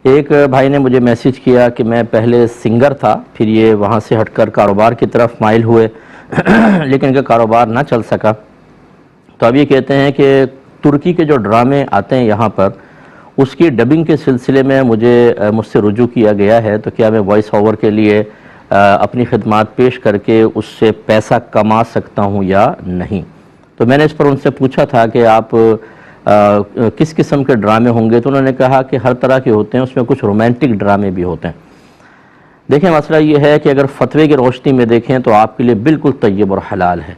एक भाई ने मुझे मैसेज किया कि मैं पहले सिंगर था, फिर ये वहाँ से हटकर कारोबार की तरफ माइल हुए लेकिन इनका कारोबार ना चल सका। तो अब ये कहते हैं कि तुर्की के जो ड्रामे आते हैं यहाँ पर, उसकी डबिंग के सिलसिले में मुझसे रुजू किया गया है, तो क्या मैं वॉइस ओवर के लिए अपनी खिदमात पेश करके उससे पैसा कमा सकता हूँ या नहीं। तो मैंने इस पर उनसे पूछा था कि आप किस किस्म के ड्रामे होंगे, तो उन्होंने कहा कि हर तरह के होते हैं, उसमें कुछ रोमांटिक ड्रामे भी होते हैं। देखें, मसला ये है कि अगर फतवे की रोशनी में देखें तो आपके लिए बिल्कुल तय्यब और हलाल है।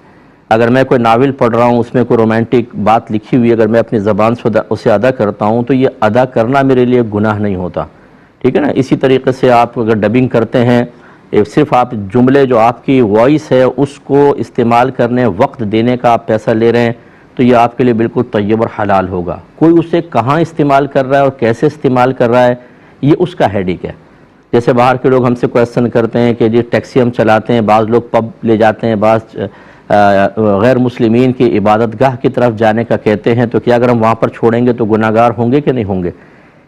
अगर मैं कोई नावल पढ़ रहा हूँ, उसमें कोई रोमांटिक बात लिखी हुई, अगर मैं अपनी ज़बान से उसे अदा करता हूँ तो ये अदा करना मेरे लिए गुनाह नहीं होता, ठीक है ना। इसी तरीके से आप अगर डबिंग करते हैं, सिर्फ आप जुमले जो आपकी वॉइस है उसको इस्तेमाल करने, वक्त देने का आप पैसा ले रहे हैं, तो ये आपके लिए बिल्कुल तय्यब और हलाल होगा। कोई उसे कहाँ इस्तेमाल कर रहा है और कैसे इस्तेमाल कर रहा है, ये उसका हेडिक है। जैसे बाहर के लोग हमसे क्वेश्चन करते हैं कि जी टैक्सी हम चलाते हैं, बाज़ लोग पब ले जाते हैं, बाज़ गैर मुस्लिमीन की इबादत गाह की तरफ जाने का कहते हैं, तो क्या अगर हम वहाँ पर छोड़ेंगे तो गुनाहगार होंगे कि नहीं होंगे।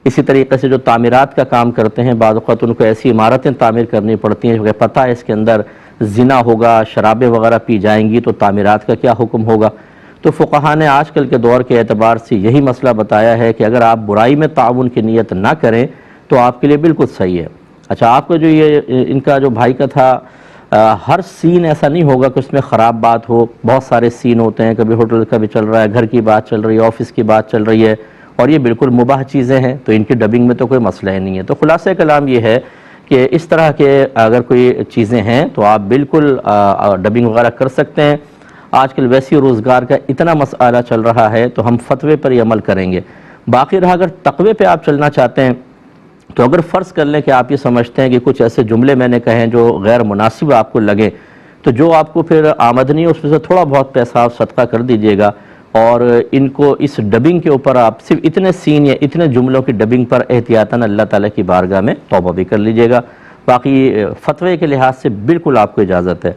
इसी तरीके से जो तामीरात का काम करते हैं, बाज़ वक़्त उनको ऐसी इमारतें तामीर करनी पड़ती हैं जो पता है इसके अंदर ज़िना होगा, शराबें वगैरह पी जाएंगी, तो तामीरात का क्या हुक्म होगा। तो फ़ुक़हा ने आजकल के दौर के एतबार से यही मसला बताया है कि अगर आप बुराई में ताउन की नीयत ना करें तो आपके लिए बिल्कुल सही है। अच्छा, आपको जो ये इनका जो भाई का था, हर सीन ऐसा नहीं होगा कि उसमें ख़राब बात हो। बहुत सारे सीन होते हैं, कभी होटल का भी चल रहा है, घर की बात चल रही है, ऑफिस की बात चल रही है, और ये बिल्कुल मुबाह चीज़ें हैं, तो इनकी डबिंग में तो कोई मसला ही नहीं है। तो खुलासा कलाम ये है कि इस तरह के अगर कोई चीज़ें हैं तो आप बिल्कुल डबिंग वगैरह कर सकते हैं। आजकल वैसे रोज़गार का इतना मसला चल रहा है तो हम फतवे पर ही अमल करेंगे। बाकी रहा, अगर तकवे पे आप चलना चाहते हैं तो अगर फ़र्ज़ कर लें कि आप ये समझते हैं कि कुछ ऐसे जुमले मैंने कहे हैं जो गैर मुनासिब आपको लगे, तो जो आपको फिर आमदनी है उसमें से थोड़ा बहुत पैसा आप सदका कर दीजिएगा, और इनको इस डबिंग के ऊपर आप सिर्फ इतने सीन या इतने जुमलों की डबिंग पर एहतियातन अल्लाह ताला की बारगाह में तौबा भी कर लीजिएगा। बाकी फतवे के लिहाज से बिल्कुल आपको इजाज़त है।